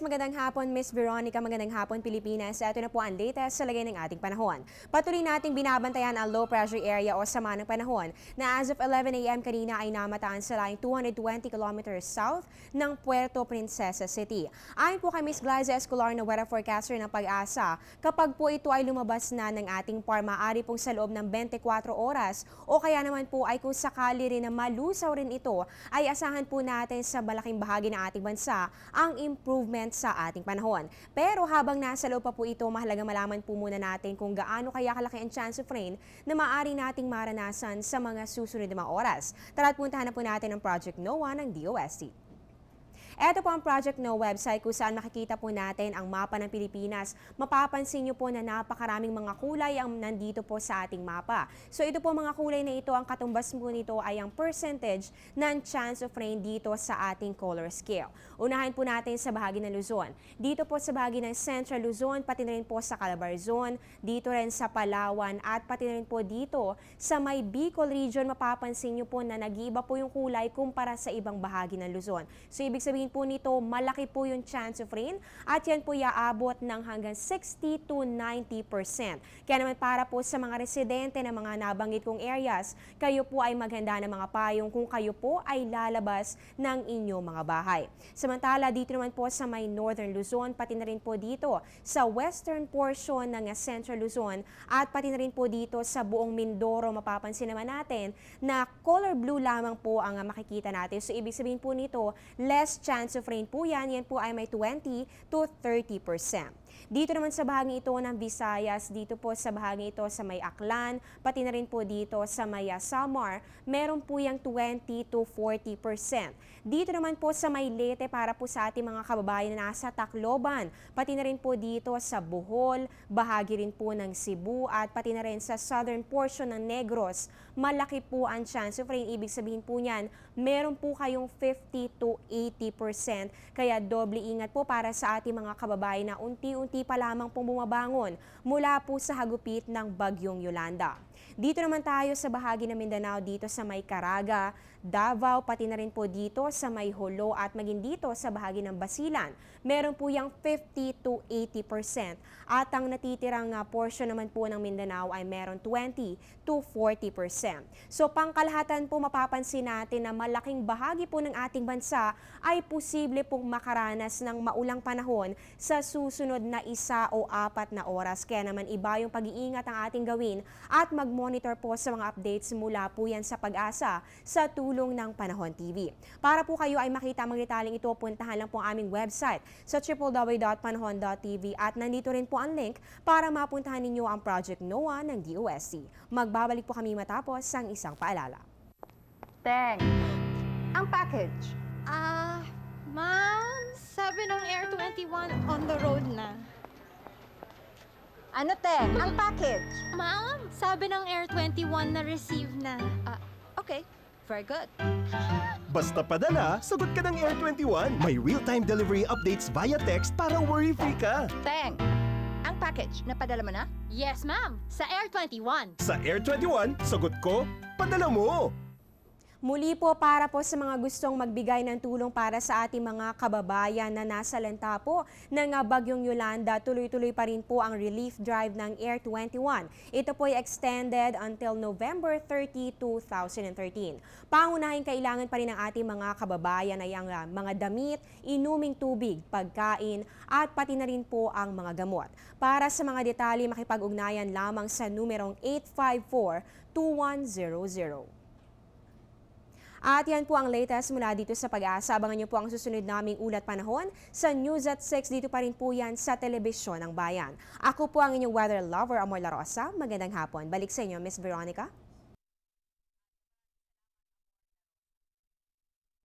magandang hapon Miss Veronica, magandang hapon Pilipinas. Ito na po ang latest sa lagay ng ating panahon. Patuloy nating binabantayan ang low pressure area o sama ng panahon na as of 11 a.m. kanina ay namataan sa laing 220 kilometers south ng Puerto Princesa City. Ayon po kay Miss Glyza Escolar na weather forecaster ng Pag-asa, kapag po ito ay lumabas na ng ating par, maaari pong sa loob ng 24 oras o kaya naman po ay kung sakali rin na malusaw rin ito, ay asahan po natin sa malaking bahagi ng ating bansa ang improvement sa ating panahon. Pero habang nasa loob pa po ito, mahalaga malaman po muna natin kung gaano kaya kalaki ang chance of rain na maaari nating maranasan sa mga susunod na mga oras. Tara't puntahan na po natin ang Project NOAA ng DOST. Ito po ang Project NOAA website kung saan makikita po natin ang mapa ng Pilipinas. Mapapansin niyo po na napakaraming mga kulay ang nandito po sa ating mapa. So ito po mga kulay na ito, ang katumbas po nito ay ang percentage ng chance of rain dito sa ating color scale. Unahin po natin sa bahagi ng Luzon. Dito po sa bahagi ng Central Luzon, pati na rin po sa Calabarzon, dito rin sa Palawan at pati na rin po dito sa may Bicol region, mapapansin niyo po na nag-iiba po yung kulay kumpara sa ibang bahagi ng Luzon. So ibig sabihin po nito, malaki po yung chance of rain at yan po iaabot ng hanggang 60 to 90%. Kaya naman para po sa mga residente ng mga nabanggit kong areas, kayo po ay maghanda ng mga payong kung kayo po ay lalabas ng inyong mga bahay. Samantala, dito naman po sa may Northern Luzon, pati na rin po dito sa western portion ng Central Luzon at pati na rin po dito sa buong Mindoro, mapapansin naman natin na color blue lamang po ang makikita natin. So ibig sabihin po nito, less chance of rain po yan po ay may 20 to 30%. Dito naman sa bahagi ito ng Visayas, dito po sa bahagi ito sa may Aklan, pati na rin po dito sa may Samar, meron po yung 20 to 40%. Dito naman po sa may Leyte para po sa ating mga kababayan na nasa Tacloban, pati na rin po dito sa Bohol, bahagi rin po ng Cebu at pati na rin sa southern portion ng Negros, malaki po ang chance of rain. Ibig sabihin po niyan, meron po kayong 50 to 80%. Kaya doble ingat po para sa ating mga kababayan na unti-unti pa lamang pong bumabangon mula po sa hagupit ng Bagyong Yolanda. Dito naman tayo sa bahagi ng Mindanao, dito sa may Caraga, Davao, pati na rin po dito sa may Jolo at maging dito sa bahagi ng Basilan. Meron po yung 50 to 80%. At ang natitirang portion naman po ng Mindanao ay meron 20 to 40%. So pangkalahatan po mapapansin natin na malaking bahagi po ng ating bansa ay posible pong makaranas ng maulang panahon sa susunod na 1 o 4 na oras. Kaya naman iba yung pag-iingat ang ating gawin at mag-monitor po sa mga updates mula po yan sa Pag-asa sa tulong ng Panahon TV. Para po kayo ay makita ang mga detaleng ito, puntahan lang po ang aming website sa www.panahon.tv at nandito rin po ang link para mapuntahan ninyo ang Project NOAA ng DOST. Magbabalik po kami matapos ang isang paalala. Teng, ang package. Ma'am, sabi ng Air 21 on the road na. Ano, Teng? Ang package. Ma'am, sabi ng Air 21 na receive na. Okay, very good. Basta padala, sagot ka ng Air 21. May real-time delivery updates via text para worry-free ka. Teng, ang package, napadala mo na? Yes, ma'am, sa Air 21. Sa Air 21, sagot ko, padala mo. Muli po para po sa mga gustong magbigay ng tulong para sa ating mga kababayan na nasa lanta po ng Bagyong Yolanda, tuloy-tuloy pa rin po ang relief drive ng Air 21. Ito po ay extended until November 30, 2013. Pangunahing kailangan pa rin ng ating mga kababayan ay ang mga damit, inuming tubig, pagkain at pati na rin po ang mga gamot. Para sa mga detalye, makipag-ugnayan lamang sa numerong 854-2100. At yan po ang latest mula dito sa Pag-asa. Abangan niyo po ang susunod naming ulat panahon sa News at 6. Dito pa rin po yan sa Telebisyon ng Bayan. Ako po ang inyong weather lover, Amor La Rosa. Magandang hapon. Balik sa inyo, Miss Veronica.